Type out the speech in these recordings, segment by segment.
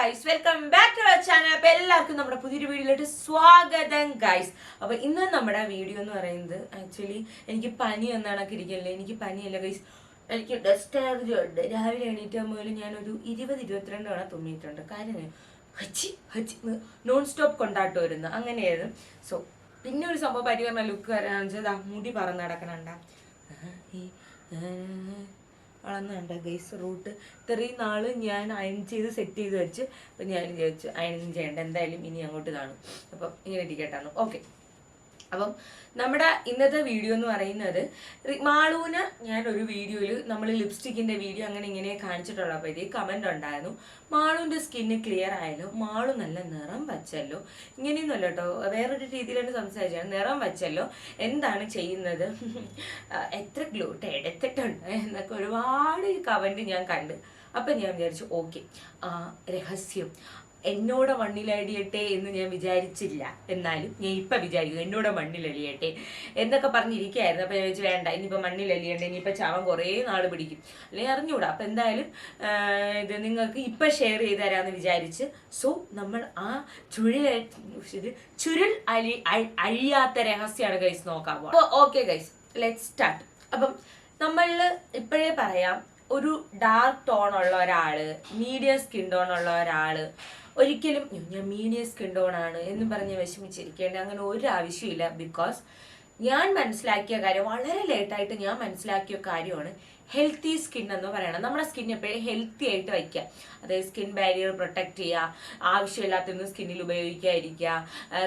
Guys, welcome back to our channel. അപ്പോൾ എല്ലാവർക്കും നമ്മുടെ പുതിയൊരു വീഡിയോയിലോട്ട് സ്വാഗതം ഗൈസ്. അപ്പോൾ ഇന്ന് നമ്മുടെ വീഡിയോ എന്ന് പറയുന്നത് ആക്ച്വലി എനിക്ക് പനി ഒന്നാണൊക്കെ ഇരിക്കല്ലേ. എനിക്ക് പനിയല്ല ഗൈസ്, എനിക്ക് ഡസ്റ്റ് അലർജി ഉണ്ട്. രാവിലെ എണീറ്റ് മുതൽ ഞാനൊരു 20-22 തവണ തുമ്മിയിട്ടുണ്ട്. കാര്യം ഹച്ചി ഹച്ചി നോൺ സ്റ്റോപ്പ് കൊണ്ടാട്ട് വരുന്നു, അങ്ങനെയായിരുന്നു. സോ പിന്നെ ഒരു സംഭവം പനി പറഞ്ഞ ലുക്ക് വരാന്ന് വെച്ചാൽ മുടി പറന്ന് കിടക്കണണ്ട ഈ വളർന്നുണ്ട ഗൈസ്. റൂട്ട് ഇത്രയും നാള് ഞാൻ അയൺ ചെയ്ത് സെറ്റ് ചെയ്ത് വെച്ച് അപ്പം ഞാൻ വിചാരിച്ചു അയൺ ചെയ്യേണ്ട, എന്തായാലും ഇനി അങ്ങോട്ട് കാണും. അപ്പം ഇങ്ങനെ ഇരിക്കട്ടാണ്. ഓക്കെ, അപ്പം നമ്മുടെ ഇന്നത്തെ വീഡിയോ എന്ന് പറയുന്നത് മാളൂന് ഞാൻ ഒരു വീഡിയോയിൽ നമ്മൾ ലിപ്സ്റ്റിക്കിൻ്റെ വീഡിയോ അങ്ങനെ ഇങ്ങനെ കാണിച്ചിട്ടുള്ളപ്പോഴത്തേക്ക് കമൻ്റ് ഉണ്ടായിരുന്നു, മാളൂൻ്റെ സ്കിന്ന് ക്ലിയർ ആയല്ലോ, മാളു നല്ല നിറം വച്ചല്ലോ. ഇങ്ങനെയൊന്നുമല്ല കേട്ടോ, വേറൊരു രീതിയിലാണ് സംസാരിച്ചത്. നിറം വച്ചല്ലോ, എന്താണ് ചെയ്യുന്നത്, എത്ര ഗ്ലൂട്ട് എടുത്തിട്ടുണ്ട് എന്നൊക്കെ ഒരുപാട് കമൻറ്റ് ഞാൻ കണ്ട്. അപ്പം ഞാൻ വിചാരിച്ചു ഓക്കെ, രഹസ്യം എന്നോട് മണ്ണിലടിയട്ടെ എന്ന് ഞാൻ വിചാരിച്ചില്ല, എന്നാലും ഞാൻ ഇപ്പം വിചാരിക്കുന്നു എന്നോട് മണ്ണിലടിയട്ടെ എന്നൊക്കെ പറഞ്ഞിരിക്കുകയായിരുന്നു. അപ്പം ഞാൻ വെച്ച് വേണ്ട, ഇനിയിപ്പോൾ മണ്ണിലടിയണ്ട, ഇനിയിപ്പോൾ ചാവൻ കുറേ നാൾ പിടിക്കും, അല്ലെങ്കിൽ അറിഞ്ഞുകൂടാ. അപ്പം എന്തായാലും ഇത് നിങ്ങൾക്ക് ഇപ്പം ഷെയർ ചെയ്ത് തരാമെന്ന് വിചാരിച്ച്. സോ നമ്മൾ ആ ചുരുൾ അഴിയാത്ത രഹസ്യമാണ് ഗൈസ് നോക്കാൻ പോകുന്നത്. അപ്പോൾ ഓക്കെ ഗൈസ്, ലെറ്റ്സ് സ്റ്റാർട്ട്. അപ്പം നമ്മൾ ഇപ്പോഴേ പറയാം, ഒരു ഡാർക്ക് ടോൺ ഉള്ള ഒരാൾ, മീഡിയം സ്കിൻ ടോൺ ഉള്ള ഒരാൾ ഒരിക്കലും ഞാൻ മീഡിയം സ്കിൻ ടോൺ ആണ് എന്ന് പറഞ്ഞ് വിഷമിച്ചിരിക്കേണ്ട അങ്ങനെ ഒരു ആവശ്യമില്ല. ബിക്കോസ് ഞാൻ മനസ്സിലാക്കിയ കാര്യം, വളരെ ലേറ്റായിട്ട് ഞാൻ മനസ്സിലാക്കിയ കാര്യമാണ് ഹെൽത്തി സ്കിൻ എന്ന് പറയണം. നമ്മുടെ സ്കിൻ എപ്പോഴും ഹെൽത്തി ആയിട്ട് വയ്ക്കുക, അതായത് സ്കിൻ ബാരിയർ പ്രൊട്ടക്റ്റ് ചെയ്യുക, ആവശ്യമില്ലാത്തൊന്നും സ്കിന്നിൽ ഉപയോഗിക്കാതിരിക്കുക,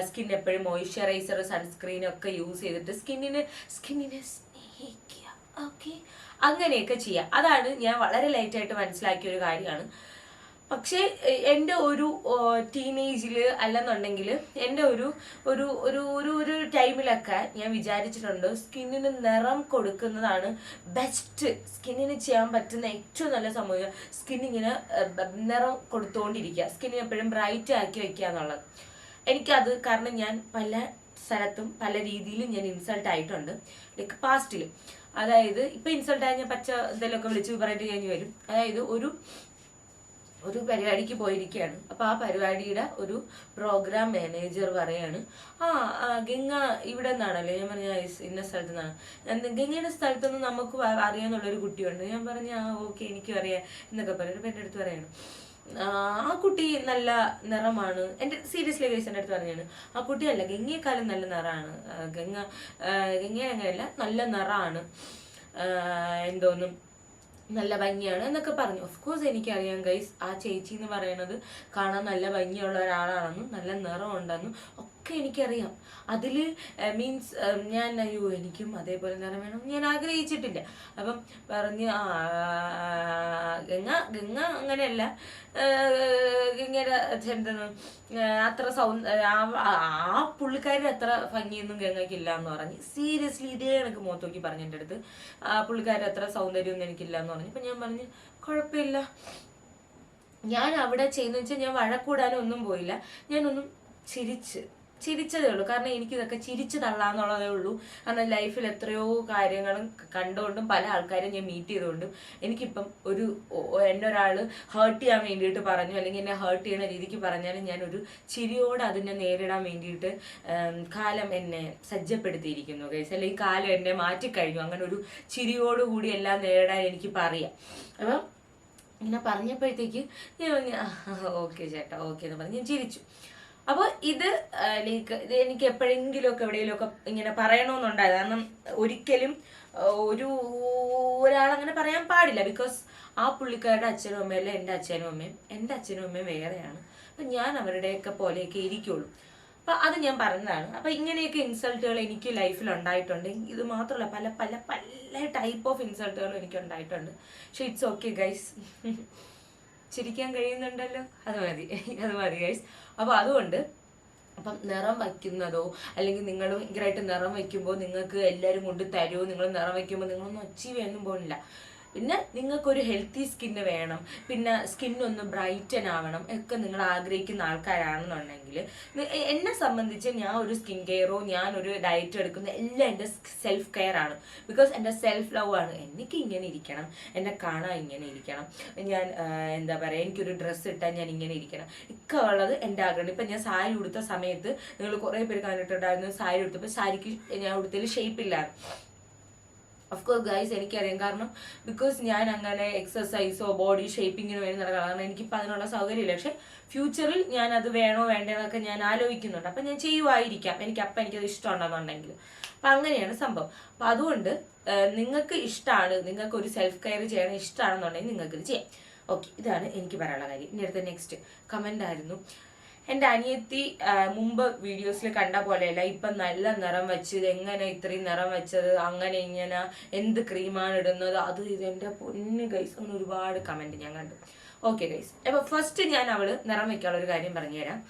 സ്കിൻ എപ്പോഴും മോയ്സ്ചറൈസർ സൺസ്ക്രീനൊക്കെ യൂസ് ചെയ്തിട്ട് സ്കിന്നിനെ സ്നേഹിക്കുക. ഓക്കെ, അങ്ങനെയൊക്കെ ചെയ്യുക. അതാണ് ഞാൻ വളരെ ലേറ്റായിട്ട് മനസ്സിലാക്കിയ ഒരു കാര്യമാണ്. പക്ഷേ എൻ്റെ ഒരു ടീനേജിൽ അല്ലെന്നുണ്ടെങ്കിൽ എൻ്റെ ഒരു ഒരു ഒരു ഒരു ഒരു ടൈമിലൊക്കെ ഞാൻ വിചാരിച്ചിട്ടുണ്ട് സ്കിന്നിന് നിറം കൊടുക്കുന്നതാണ് ബെസ്റ്റ്, സ്കിന്നിന് ചെയ്യാൻ പറ്റുന്ന ഏറ്റവും നല്ല സംഭവം സ്കിന്നിങ്ങനെ നിറം കൊടുത്തുകൊണ്ടിരിക്കുക, സ്കിന്നിന് എപ്പോഴും ബ്രൈറ്റ് ആക്കി വയ്ക്കുക എന്നുള്ളത്. എനിക്കത് കാരണം ഞാൻ പല സ്ഥലത്തും പല രീതിയിലും ഞാൻ ഇൻസൾട്ട് ആയിട്ടുണ്ട്, ലൈക്ക് പാസ്റ്റിൽ. അതായത് ഇപ്പം ഇൻസൾട്ടായി ഞാൻ പച്ച എന്തെങ്കിലുമൊക്കെ വിളിച്ച് പറഞ്ഞിട്ട് കഴിഞ്ഞ് വരും. അതായത് ഒരു പരിപാടിക്ക് പോയിരിക്കുകയാണ്. അപ്പോൾ ആ പരിപാടിയുടെ ഒരു പ്രോഗ്രാം മാനേജർ പറയാണ്, ഗംഗ ഇവിടെ നിന്നാണല്ലോ. ഞാൻ പറഞ്ഞ ഇന്ന സ്ഥലത്ത് നിന്നാണ്. ഗംഗയുടെ സ്ഥലത്തുനിന്ന് നമുക്ക് അറിയാമെന്നുള്ളൊരു കുട്ടിയുണ്ട്. ഞാൻ പറഞ്ഞ ഓക്കെ എനിക്കും അറിയാം എന്നൊക്കെ പറയും. അപ്പം എൻ്റെ അടുത്ത് പറയണം, ആ കുട്ടി നല്ല നിറമാണ്. എൻ്റെ സീരിയസ്ലി കേസ് എൻ്റെ അടുത്ത് പറഞ്ഞാണ്, ആ കുട്ടിയല്ല ഗംഗയെക്കാളും നല്ല നിറമാണ്, ഗംഗ അങ്ങനെയല്ല നല്ല നിറമാണ്, എന്തോന്നും നല്ല ഭംഗിയാണ് എന്നൊക്കെ പറഞ്ഞു. ഓഫ് കോഴ്സ് എനിക്കറിയാം ഗൈസ്, ആ ചേച്ചി എന്ന് പറയുന്നത് കാണാൻ നല്ല ഭംഗിയുള്ള ഒരാളാണെന്നും നല്ല നിറമുണ്ടെന്നും ഒക്കെ എനിക്കറിയാം. അതിൽ മീൻസ് ഞാൻ എനിക്കും അതേപോലെ നിറം വേണം ഞാൻ ആഗ്രഹിച്ചിട്ടില്ല. അപ്പം പറഞ്ഞ് ഗംഗ അങ്ങനെയല്ല, ഗംഗയുടെ എന്താണ് അത്ര ആ പുള്ളിക്കാരുടെ അത്ര ഭംഗിയൊന്നും ഗംഗയ്ക്കില്ല എന്ന് പറഞ്ഞ് സീരിയസ്ലി ഇതേ എനിക്ക് മുഖത്ത് നോക്കി പറഞ്ഞു എൻ്റെ അടുത്ത്, പുള്ളിക്കാരുടെ അത്ര സൗന്ദര്യമൊന്നും എനിക്കില്ല എന്ന് പറഞ്ഞു. അപ്പം ഞാൻ പറഞ്ഞു കുഴപ്പമില്ല, ഞാൻ അവിടെ ചെയ്യുന്ന വെച്ചാൽ ഞാൻ വഴക്കൂടാനും ഒന്നും പോയില്ല, ഞാനൊന്നും ചിരിച്ചതേ ഉള്ളൂ. കാരണം എനിക്കിതൊക്കെ ചിരിച്ചു തള്ളാന്നുള്ളതേ ഉള്ളൂ. കാരണം ലൈഫിൽ എത്രയോ കാര്യങ്ങളും കണ്ടുകൊണ്ടും പല ആൾക്കാരും ഞാൻ മീറ്റ് ചെയ്തുകൊണ്ടും എനിക്കിപ്പം എന്നെ ഒരാൾ ഹേർട്ട് ചെയ്യാൻ വേണ്ടിയിട്ട് പറഞ്ഞു, അല്ലെങ്കിൽ എന്നെ ഹേർട്ട് ചെയ്യുന്ന രീതിക്ക് പറഞ്ഞാലും ഞാനൊരു ചിരിയോടെ അതിനെ നേരിടാൻ വേണ്ടിയിട്ട് കാലം എന്നെ സജ്ജപ്പെടുത്തിയിരിക്കുന്നു ഗൈസ്, അല്ലെങ്കിൽ കാലം എന്നെ മാറ്റിക്കഴിഞ്ഞു. അങ്ങനെ ഒരു ചിരിയോടുകൂടി എല്ലാം നേരിടാൻ എനിക്ക് പറയാം. അപ്പം ഇങ്ങനെ പറഞ്ഞപ്പോഴത്തേക്ക് ഞാൻ ഓക്കെ ചേട്ടാ ഓക്കെ എന്ന് പറഞ്ഞ് ഞാൻ ചിരിച്ചു. അപ്പോൾ ഇത് എനിക്ക് എപ്പോഴെങ്കിലുമൊക്കെ എവിടെയെങ്കിലുമൊക്കെ ഇങ്ങനെ പറയണമെന്നുണ്ടായത്. കാരണം ഒരിക്കലും ഒരാളങ്ങനെ പറയാൻ പാടില്ല. ബിക്കോസ് ആ പുള്ളിക്കാരുടെ അച്ഛനും അമ്മയല്ല എൻ്റെ അച്ഛനും അമ്മയും വേറെയാണ്. അപ്പം ഞാൻ അവരുടെയൊക്കെ പോലെയൊക്കെ ഇരിക്കുള്ളൂ. അപ്പം അത് ഞാൻ പറഞ്ഞതാണ്. അപ്പം ഇങ്ങനെയൊക്കെ ഇൻസൾട്ടുകൾ എനിക്ക് ലൈഫിൽ ഉണ്ടായിട്ടുണ്ട്. ഇത് മാത്രമല്ല പല പല പല ടൈപ്പ് ഓഫ് ഇൻസൾട്ടുകളും എനിക്ക് ഉണ്ടായിട്ടുണ്ട്. പക്ഷെ ഇറ്റ്സ് ഓക്കെ ഗൈസ്, ചിരിക്കാൻ കഴിയുന്നുണ്ടല്ലോ, അത് മതി ഗൈസ്. അപ്പോൾ അതുകൊണ്ട് നിറം വയ്ക്കുന്നതോ അല്ലെങ്കിൽ നിങ്ങൾ ഭയങ്കരമായിട്ട് നിറം വയ്ക്കുമ്പോൾ നിങ്ങൾക്ക് എല്ലാവരും കൊണ്ട് തരുമോ, നിങ്ങൾ നിറം വയ്ക്കുമ്പോൾ നിങ്ങളൊന്നും അച്ചീവ് ചെയ്യാനൊന്നും പോകുന്നില്ല. പിന്നെ നിങ്ങൾക്കൊരു ഹെൽത്തി സ്കിന്ന് വേണം, പിന്നെ സ്കിന്നൊന്ന് ബ്രൈറ്റൻ ആവണം ഒക്കെ നിങ്ങൾ ആഗ്രഹിക്കുന്ന ആൾക്കാരാണെന്നുണ്ടെങ്കിൽ എന്നെ സംബന്ധിച്ച് ഞാൻ ഒരു സ്കിൻ കെയറോ ഞാനൊരു ഡയറ്റ് എടുക്കുന്ന എല്ലാം എൻ്റെ സെൽഫ് കെയർ ആണ്. ബിക്കോസ് എൻ്റെ സെൽഫ് ലവ് ആണ്. എനിക്ക് ഇങ്ങനെ ഇരിക്കണം, എന്നെ കാണാൻ ഇങ്ങനെ ഇരിക്കണം, ഞാൻ എന്താ പറയുക, എനിക്കൊരു ഡ്രസ്സ് ഇട്ടാൽ ഞാൻ ഇങ്ങനെ ഇരിക്കണം, ഒക്കെ ഉള്ളത് എൻ്റെ ആഗ്രഹം. ഇപ്പം ഞാൻ സാരി ഉടുത്ത സമയത്ത് നിങ്ങൾ കുറേ പേര് കണ്ടിട്ടുണ്ടായിരുന്നു, സാരി ഉടുത്തപ്പോൾ സാരിക്ക് ഞാൻ ഉടുത്തതിൽ ഷേപ്പില്ലായിരുന്നു. ഓഫ്കോഴ്സ് ഗൈസ് എനിക്കറിയാം, കാരണം ബിക്കോസ് ഞാൻ അങ്ങനെ എക്സസൈസോ ബോഡി ഷേപ്പിങ്ങിന് വേണ്ടി നടക്കണം, കാരണം എനിക്കിപ്പോൾ അതിനുള്ള സൗകര്യമില്ല. പക്ഷെ ഫ്യൂച്ചറിൽ ഞാൻ അത് വേണോ വേണ്ടതെന്നൊക്കെ ഞാൻ ആലോചിക്കുന്നുണ്ട്. അപ്പം ഞാൻ ചെയ്യുമായിരിക്കാം, എനിക്കത് ഇഷ്ടമുണ്ടെന്നുണ്ടെങ്കിൽ. അപ്പം അങ്ങനെയാണ് സംഭവം. അപ്പം അതുകൊണ്ട് നിങ്ങൾക്ക് ഇഷ്ടമാണ്, നിങ്ങൾക്ക് ഒരു സെൽഫ് കെയർ ചെയ്യണം ഇഷ്ടമാണെന്നുണ്ടെങ്കിൽ നിങ്ങൾക്കിത് ചെയ്യാം. ഓക്കെ, ഇതാണ് എനിക്ക് പറയാനുള്ള കാര്യം. ഇനി അടുത്ത നെക്സ്റ്റ് കമൻ്റ് ആയിരുന്നു, എൻ്റെ അനിയത്തി മുമ്പ് വീഡിയോസിൽ കണ്ട പോലെയല്ല, ഇപ്പം നല്ല നിറം വെച്ചത്, എങ്ങനെ ഇത്രയും നിറം വെച്ചത്, അങ്ങനെ ഇങ്ങനെ എന്ത് ക്രീമാണ് ഇടുന്നത്, അത് ഇത്, എൻ്റെ പൊന്ന് ഗൈസ്, അങ്ങനെ ഒരുപാട് കമൻറ്റ് ഞാൻ കണ്ടു. ഓക്കെ ഗൈസ്, അപ്പോൾ ഫസ്റ്റ് ഞാൻ അവൾ നിറം വെക്കാനുള്ള ഒരു കാര്യം പറഞ്ഞുതരാം.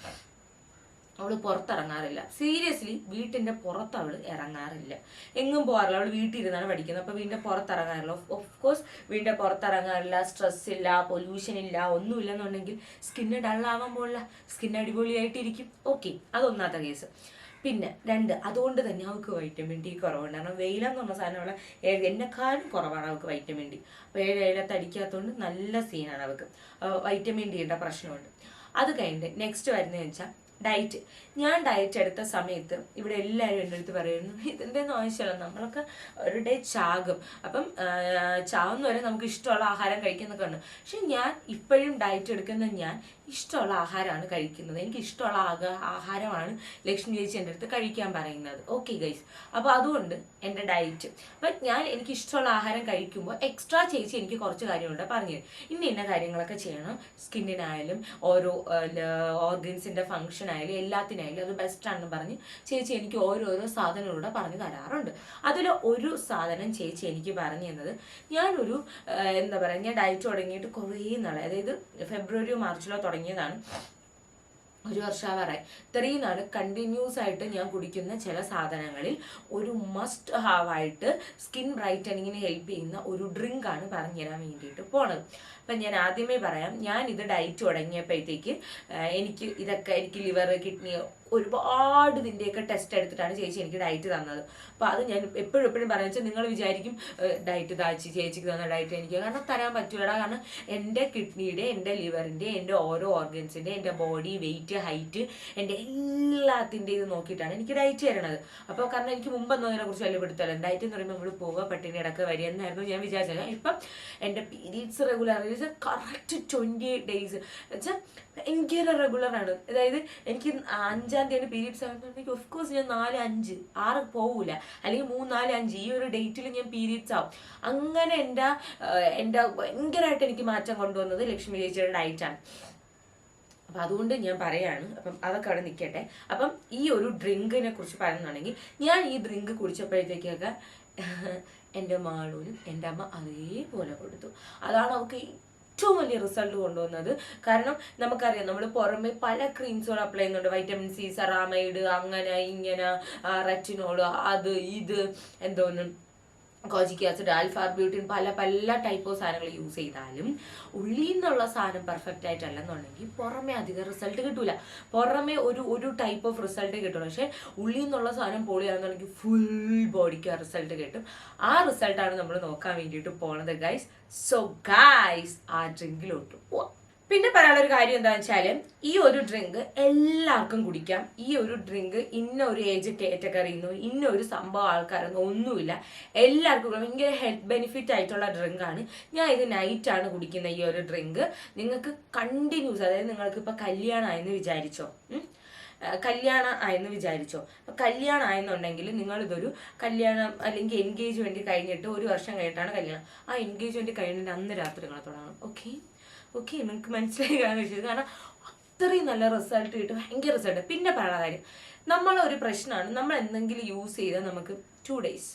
അവൾ പുറത്തിറങ്ങാറില്ല. സീരിയസ്ലി വീട്ടിൻ്റെ പുറത്ത് അവൾ ഇറങ്ങാറില്ല, എങ്ങും പോകാറില്ല. അവൾ വീട്ടിൽ ഇരുന്നാണ് പഠിക്കുന്നത്. അപ്പോൾ വീടിൻ്റെ പുറത്തിറങ്ങാറില്ല. ഓഫ് കോഴ്സ് വീടിൻ്റെ പുറത്തിറങ്ങാറില്ല, സ്ട്രെസ് ഇല്ല, പൊല്യൂഷൻ ഇല്ല, ഒന്നുമില്ലെന്നുണ്ടെങ്കിൽ സ്കിന്ന് ഡള്ളാവാൻ പോകില്ല, സ്കിൻ അടിപൊളിയായിട്ടിരിക്കും. ഓക്കെ, അതൊന്നാമത്തെ കേസ്. പിന്നെ 2, അതുകൊണ്ട് തന്നെ അവൾക്ക് വൈറ്റമിൻ ഡി കുറവുണ്ട്. കാരണം വെയിലെന്ന് പറഞ്ഞ സാധനം അവളെ എന്നെക്കാളും കുറവാണ് അവൾക്ക് വൈറ്റമിൻ ഡി. അപ്പോൾ വെയിലത്ത് അടിക്കാത്തതുകൊണ്ട് നല്ല സീനാണ് അവൾക്ക്, വൈറ്റമിൻ ഡിയുടെ പ്രശ്നമുണ്ട്. അത് കഴിഞ്ഞിട്ട് നെക്സ്റ്റ് വരുന്നതെന്ന് വെച്ചാൽ ഡയറ്റ്. ഞാൻ ഡയറ്റ് എടുത്ത സമയത്ത് ഇവിടെ എല്ലാവരും എൻ്റെ അടുത്ത് പറയുന്നു, ഇതിൻ്റെ ഒന്നും ആവശ്യമില്ല, നമ്മളൊക്കെ ഒരു ഡേ ചാകും, അപ്പം ചാവുന്ന വരെ നമുക്ക് ഇഷ്ടമുള്ള ആഹാരം കഴിക്കുന്നൊക്കെ ഉണ്ട്. പക്ഷെ ഞാൻ ഇപ്പോഴും ഡയറ്റ് എടുക്കുന്ന ഞാൻ ഇഷ്ടമുള്ള ആഹാരമാണ് കഴിക്കുന്നത്. എനിക്ക് ഇഷ്ടമുള്ള ആഹാരമാണ് ലക്ഷ്മി ചേച്ചി എൻ്റെ അടുത്ത് കഴിക്കാൻ പറയുന്നത്. ഓക്കെ ഗൈസ്, അപ്പോൾ അതുകൊണ്ട് എൻ്റെ ഡയറ്റ്, അപ്പം എനിക്ക് ഇഷ്ടമുള്ള ആഹാരം കഴിക്കുമ്പോൾ എക്സ്ട്രാ ചേച്ചി എനിക്ക് കുറച്ച് കാര്യമുണ്ട് പറഞ്ഞു ഇന്ന കാര്യങ്ങളൊക്കെ ചെയ്യണം, സ്കിന്നിനായാലും ഓരോ ഓർഗൻസിൻ്റെ ഫങ്ഷൻ ആയാലും എല്ലാത്തിനായാലും അത് ബെസ്റ്റാണെന്ന് പറഞ്ഞ് ചേച്ചി എനിക്ക് ഓരോരോ സാധനങ്ങളൂടെ പറഞ്ഞു തരാറുണ്ട്. അതിൽ ഒരു സാധനം ചേച്ചി എനിക്ക് പറഞ്ഞു തന്നത്, ഞാനൊരു എന്താ പറയുക, ഞാൻ ഡയറ്റ് തുടങ്ങിയിട്ട് കുറേ നാളെ, അതായത് ഫെബ്രുവരിയോ മാർച്ചിലോ തുടങ്ങിയതാണ്, 1 വർഷമാവാറായി. ഇത്രയും നാൾ കണ്ടിന്യൂസ് ആയിട്ട് ഞാൻ കുടിക്കുന്ന ചില സാധനങ്ങളിൽ ഒരു മസ്റ്റ് ഹാവ് ആയിട്ട് സ്കിൻ ബ്രൈറ്റനിങ്ങിന് ഹെൽപ്പ് ചെയ്യുന്ന ഒരു ഡ്രിങ്കാണ് പറഞ്ഞുതരാൻ വേണ്ടിയിട്ട് പോണത്. അപ്പം ഞാൻ ആദ്യമേ പറയാം, ഞാൻ ഇത് ഡയറ്റ് തുടങ്ങിയപ്പോഴത്തേക്ക് എനിക്ക് ലിവർ, കിഡ്നി, ഒരുപാട് ഇതിൻ്റെയൊക്കെ ടെസ്റ്റ് എടുത്തിട്ടാണ് ചേച്ചി എനിക്ക് ഡയറ്റ് തന്നത്. അപ്പോൾ അത് ഞാൻ എപ്പോഴും പറയാൻ വെച്ചാൽ, നിങ്ങൾ വിചാരിക്കും ഡയറ്റ് ചേച്ചിക്ക് തന്ന ഡയറ്റ് എനിക്ക്, കാരണം തരാൻ പറ്റൂല. കാരണം എൻ്റെ കിഡ്നിയുടെ, എൻ്റെ ലിവറിൻ്റെ, എൻ്റെ ഓരോ ഓർഗൻസിൻ്റെ, എൻ്റെ ബോഡി വെയിറ്റ്, ഹൈറ്റ്, എൻ്റെ എല്ലാത്തിൻ്റെ ഇത് നോക്കിയിട്ടാണ് എനിക്ക് ഡയറ്റ് തരണത്. അപ്പോൾ കാരണം എനിക്ക് മുമ്പൊന്നും അതിനെക്കുറിച്ച് വലിയ പിടുത്തല്ല. ഡയറ്റ് എന്ന് പറയുമ്പോൾ നമ്മൾ പോവുക, പട്ടിണി കിടക്കുക, വരിക എന്നായിരുന്നു ഞാൻ വിചാരിച്ചത്. ഇപ്പം എൻ്റെ പീരീഡ്സ് റെഗുലർ, കറക്റ്റ് 28 days വെച്ചാൽ ഭയങ്കര റെഗുലറാണ്. അതായത് എനിക്ക് 5-ാം തീയതി പീരീഡ്സ് ആകുന്നുണ്ടെങ്കിൽ ഓഫ്കോഴ്സ് ഞാൻ 4, 5, 6 പോവില്ല, അല്ലെങ്കിൽ 3, 4, 5 ഈ ഒരു ഡേറ്റിൽ ഞാൻ പീരീഡ്സ് ആവും. അങ്ങനെ എൻ്റെ ഭയങ്കരമായിട്ട് എനിക്ക് മാറ്റം കൊണ്ടുവന്നത് ലക്ഷ്മി ചേച്ചിയുടെ ഡയറ്റാണ്. അപ്പം അതുകൊണ്ട് ഞാൻ പറയാണ്. അപ്പം അതൊക്കെ അവിടെ നിൽക്കട്ടെ. അപ്പം ഈ ഒരു ഡ്രിങ്കിനെ കുറിച്ച് പറയുന്നുണ്ടെങ്കിൽ, ഞാൻ ഈ ഡ്രിങ്ക് കുടിച്ചപ്പോഴത്തേക്കൊക്കെ എൻ്റെ മാളൂനും എൻ്റെ അമ്മ അതേപോലെ കൊടുത്തു. അതാണ് അവൾക്ക് ഏറ്റവും വലിയ റിസൾട്ട് കൊണ്ടുവന്നത്. കാരണം നമുക്കറിയാം, നമ്മൾ പുറമെ പല ക്രീംസുകൾ അപ്ലൈ ചെയ്യുന്നുണ്ട്, വൈറ്റമിൻ സി, സെറാമൈഡ്, അങ്ങനെ ഇങ്ങനെ, റെറ്റിനോൾ, അത് ഇത് എന്തോന്നും, കോജിക് ആസിഡ്, ആൽഫാർബ്യൂട്ടിൻ, പല ടൈപ്പ് ഓഫ് സാധനങ്ങൾ യൂസ് ചെയ്താലും ഉള്ളിൽ നിന്നുള്ള സാധനം പെർഫെക്റ്റ് ആയിട്ടല്ലെന്നുണ്ടെങ്കിൽ പുറമെ അധികം റിസൾട്ട് കിട്ടൂല. പുറമെ ഒരു ടൈപ്പ് ഓഫ് റിസൾട്ട് കിട്ടുള്ളൂ. പക്ഷെ ഉള്ളിൽ നിന്നുള്ള സാധനം പൊളിയാണെന്നുണ്ടെങ്കിൽ ഫുൾ ബോഡിക്ക് ആ റിസൾട്ട് കിട്ടും. ആ റിസൾട്ടാണ് നമ്മൾ നോക്കാൻ വേണ്ടിയിട്ട് പോണത് ഗൈസ്. സോ ഗൈസ്, ആ ഡ്രിങ്കിലോട്ട് പോവാം. പിന്നെ പറയാനുള്ള ഒരു കാര്യം എന്താണെന്ന് വെച്ചാൽ, ഈ ഒരു ഡ്രിങ്ക് എല്ലാവർക്കും കുടിക്കാം. ഈ ഒരു ഡ്രിങ്ക് ഇന്ന ഒരു ഏജ് കാറ്റഗറിന്നോ ഇന്ന ഒരു സംഭവം ആൾക്കാരൊന്നും ഒന്നുമില്ല, എല്ലാവർക്കും ഭയങ്കര ഹെൽത്ത് ബെനിഫിറ്റ് ആയിട്ടുള്ള ഡ്രിങ്കാണ്. ഞാൻ ഇത് നൈറ്റാണ് കുടിക്കുന്ന ഈ ഒരു ഡ്രിങ്ക്. നിങ്ങൾക്ക് കണ്ടിന്യൂസ്, അതായത് നിങ്ങൾക്ക് ഇപ്പോൾ കല്യാണം ആയെന്ന് വിചാരിച്ചോ, കല്യാണം ആയെന്നുണ്ടെങ്കിൽ നിങ്ങളിതൊരു കല്യാണം അല്ലെങ്കിൽ എൻഗേജ്മെന്റ് കഴിഞ്ഞിട്ട് 1 വർഷം കഴിഞ്ഞിട്ടാണ് കല്യാണം. ആ എൻഗേജ്മെന്റ് കഴിഞ്ഞിട്ട് അന്ന് രാത്രി നിങ്ങൾ തുടങ്ങണം. ഓക്കെ നിങ്ങൾക്ക് മനസ്സിലായി കാണുന്നത്. കാരണം അത്രയും നല്ല റിസൾട്ട് കിട്ടും, ഭയങ്കര റിസൾട്ട്. പിന്നെ പറയുന്ന കാര്യം, നമ്മളൊരു പ്രശ്നമാണ്, നമ്മൾ എന്തെങ്കിലും യൂസ് ചെയ്താൽ നമുക്ക് 2 days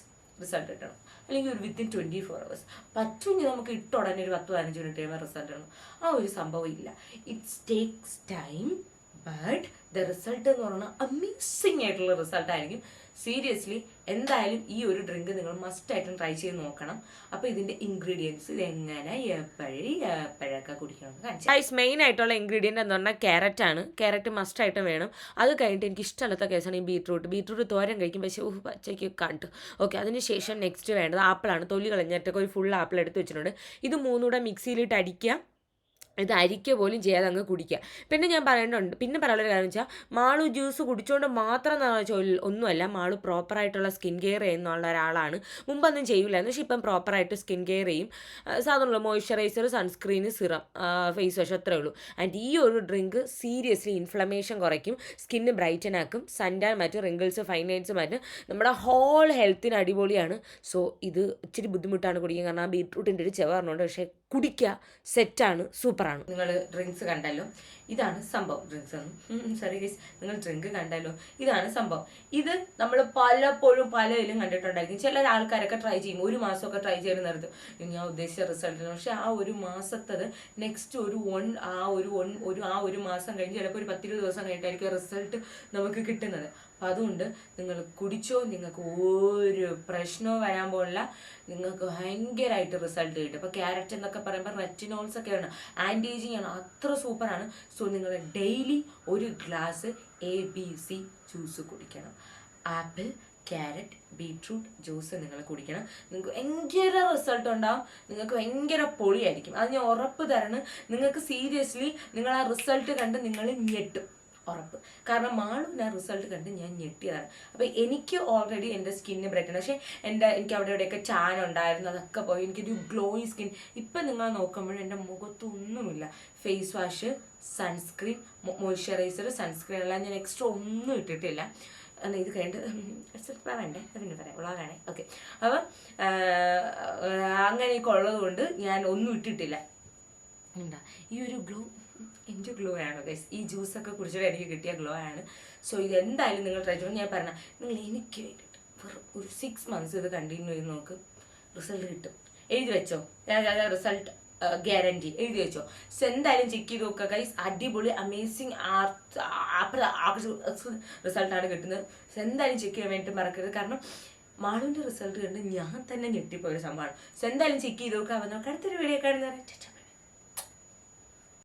റിസൾട്ട് കിട്ടണം, അല്ലെങ്കിൽ ഒരു വിത്തിൻ 24 hours. പറ്റുമെങ്കിൽ നമുക്ക് ഉടനെ ഒരു 10-15 മിനിറ്റ് കഴിയുമ്പോൾ റിസൾട്ട് കിട്ടണം. ആ ഒരു സംഭവം ഇല്ല. It's takes time, but the result എന്ന് പറഞ്ഞാൽ അമേസിങ് ആയിട്ടുള്ള റിസൾട്ട് ആയിരിക്കും. സീരിയസ്ലി എന്തായാലും ഈ ഒരു ഡ്രിങ്ക് നിങ്ങൾ മസ്റ്റായിട്ടും ട്രൈ ചെയ്ത് നോക്കണം. അപ്പോൾ ഇതിൻ്റെ ഇൻഗ്രീഡിയൻസ് ഇതെങ്ങനെ എപ്പോഴൊക്കെ കുടിക്കണം കാണിച്ചു. മെയിൻ ആയിട്ടുള്ള ഇൻഗ്രീഡിയൻ്റ് എന്ന് പറഞ്ഞാൽ ക്യാരറ്റ് ആണ്. ക്യാരറ്റ് മസ്റ്റായിട്ടും വേണം. അത് കഴിഞ്ഞിട്ട് എനിക്ക് ഇഷ്ടമല്ലാത്ത കേസാണ് ഈ ബീട്രൂട്ട് തോരൻ കഴിക്കും, പക്ഷേ പച്ചയ്ക്ക് കണ്ടു. ഓക്കെ, അതിനുശേഷം നെക്സ്റ്റ് വേണ്ടത് ആപ്പിളാണ്. തൊലി കളഞ്ഞിട്ടൊക്കെ ഒരു ഫുൾ ആപ്പിൾ എടുത്ത് വെച്ചിട്ടുണ്ട്. ഇത് മൂന്നുകൂടെ മിക്സിയിലിട്ട് അടിക്കുക. ഇത് അരിക്കുക പോലും ചെയ്യാതെ അങ്ങ് കുടിക്കുക. പിന്നെ ഞാൻ പിന്നെ പറയാനുള്ളൊരു കാര്യം വെച്ചാൽ മാളു ജ്യൂസ് കുടിച്ചുകൊണ്ട് മാത്രം ഒന്നുമല്ല, മാളു പ്രോപ്പറായിട്ടുള്ള സ്കിൻ കെയർ ചെയ്യുന്നുള്ള ഒരാളാണ്. മുമ്പൊന്നും ചെയ്യില്ലായിരുന്നു, പക്ഷേ ഇപ്പം പ്രോപ്പറായിട്ട് സ്കിൻ കെയർ ചെയ്യും. സാധാരണ മോയ്സ്ചറൈസർ, സൺസ്ക്രീന്, സിറം, ഫേസ് വാഷ് അത്രേ ഉള്ളൂ. ആൻഡ് ഈ ഒരു ഡ്രിങ്ക് സീരിയസ്ലി ഇൻഫ്ലമേഷൻ കുറയ്ക്കും, സ്കിന്ന് ബ്രൈറ്റൻ ആക്കും, സൺടാൻ മാറ്റും, റിങ്കിൾസ് ഫൈൻ ലൈൻസ് മാറ്റും, നമ്മുടെ ഹോൾ ഹെൽത്തിന് അടിപൊളിയാണ്. സോ ഇത് ഇച്ചിരി ബുദ്ധിമുട്ടാണ് കുടിക്കുക, കാരണം ആ ബീട്രൂട്ടിൻ്റെ ഒരു ചെവ പറഞ്ഞുകൊണ്ട്. പക്ഷേ കുടിക്കുക, സെറ്റാണ്, സൂപ്പറാണ്. നിങ്ങൾ ഡ്രിങ്ക്സ് കണ്ടല്ലോ, ഇതാണ് സംഭവം. ഡ്രിങ്ക്സ് സോറി ഗൈസ്, നിങ്ങൾ ഡ്രിങ്ക് കണ്ടല്ലോ, ഇതാണ് സംഭവം. ഇത് നമ്മൾ പലപ്പോഴും പലതിലും കണ്ടിട്ടുണ്ടായിരിക്കും. ചില ആൾക്കാരൊക്കെ ട്രൈ ചെയ്യും, ഒരു മാസമൊക്കെ ട്രൈ ചെയ്ത് നിർത്തും, ഞാൻ ഉദ്ദേശിച്ച റിസൾട്ടിന്. പക്ഷെ ആ ഒരു മാസത്തത് നെക്സ്റ്റ് ഒരു മാസം കഴിഞ്ഞ് ചിലപ്പോൾ ഒരു 10-20 ദിവസം കഴിഞ്ഞിട്ടായിരിക്കും റിസൾട്ട് നമുക്ക് കിട്ടുന്നത്. അപ്പം അതുകൊണ്ട് നിങ്ങൾ കുടിച്ചോ, നിങ്ങൾക്ക് ഒരു പ്രശ്നവും വരാൻ പോലുള്ള, നിങ്ങൾക്ക് ഭയങ്കരമായിട്ട് റിസൾട്ട് കിട്ടും. അപ്പോൾ ക്യാരറ്റ് എന്നൊക്കെ പറയുമ്പോൾ റെറ്റിനോൾസ് ഒക്കെയാണ്, ആൻറ്റി ഏജിങ് ആണ്, അത്ര സൂപ്പറാണ്. സോ നിങ്ങൾ ഡെയിലി ഒരു ഗ്ലാസ് ABC ജ്യൂസ് കുടിക്കണം. ആപ്പിൾ, ക്യാരറ്റ്, ബീട്രൂട്ട് ജ്യൂസ് നിങ്ങൾ കുടിക്കണം. നിങ്ങൾക്ക് ഭയങ്കര റിസൾട്ട് ഉണ്ടാവും, നിങ്ങൾക്ക് ഭയങ്കര പൊളിയായിരിക്കും. അത് ഞാൻ ഉറപ്പ് തരണം. നിങ്ങൾക്ക് സീരിയസ്ലി നിങ്ങൾ ആ റിസൾട്ട് കണ്ട് നിങ്ങൾ ഞെട്ടും, ഉറപ്പ്. കാരണം മാളുവിൻ്റെ ആ റിസൾട്ട് കണ്ട് ഞാൻ ഞെട്ടിയതാണ്. അപ്പോൾ എനിക്ക് ഓൾറെഡി എൻ്റെ സ്കിന്ന് ബ്രൈറ്റൻ, പക്ഷേ എനിക്ക് അവിടെ ഇവിടെയൊക്കെ ചാൻ ഉണ്ടായിരുന്നു, അതൊക്കെ പോയി എനിക്കൊരു ഗ്ലോയി സ്കിൻ. ഇപ്പം നിങ്ങൾ നോക്കുമ്പോൾ എൻ്റെ മുഖത്തൊന്നുമില്ല. Face wash, sunscreen, moisturiser, sunscreen എല്ലാം ഞാൻ എക്സ്ട്രാ ഒന്നും ഇട്ടിട്ടില്ല. എന്നാൽ ഇത് കഴിഞ്ഞിട്ട് വേണ്ടേ, അതിന് പറയാം, ഉള്ളതാണേ. ഓക്കെ, അപ്പം അങ്ങനെയൊക്കെ ഉള്ളത് കൊണ്ട് ഞാൻ ഒന്നും ഇട്ടിട്ടില്ല. എന്താ ഈ ഒരു ഗ്ലോ, എൻ്റെ ഗ്ലോ ആണ് ഗൈസ്. ഈ ജ്യൂസൊക്കെ കുടിച്ചിട്ട് എനിക്ക് കിട്ടിയ ഗ്ലോ ആണ്. സോ ഇത് എന്തായാലും നിങ്ങൾ ട്രൈ ചെയ്യണം. ഞാൻ പറഞ്ഞാൽ നിങ്ങൾ എനിക്ക് വേണ്ടിയിട്ട് ഒരു 6 months ഇത് കണ്ടിന്യൂ ചെയ്ത് നോക്ക്, റിസൾട്ട് കിട്ടും. എഴുതി വെച്ചോ, റിസൾട്ട് ഗ്യാരണ്ടി എഴുതി വെച്ചോ. സോ എന്തായാലും ചെക്ക് ചെയ്ത് നോക്കുക ഗൈസ്, അടിപൊളി അമേസിങ് റിസൾട്ടാണ് കിട്ടുന്നത്. സോ എന്തായാലും ചെക്ക് ചെയ്യാൻ വേണ്ടിയിട്ട് മറക്കരുത്, കാരണം മാളുവിൻ്റെ റിസൾട്ട് കണ്ട് ഞാൻ തന്നെ ഞെട്ടിപ്പോയൊരു സംഭവമാണ്. സോ എന്തായാലും ചെക്ക് ചെയ്ത് നോക്കുക. അപ്പോൾ നമുക്ക് അടുത്തൊരു വീഡിയോ കാണുന്നവരെ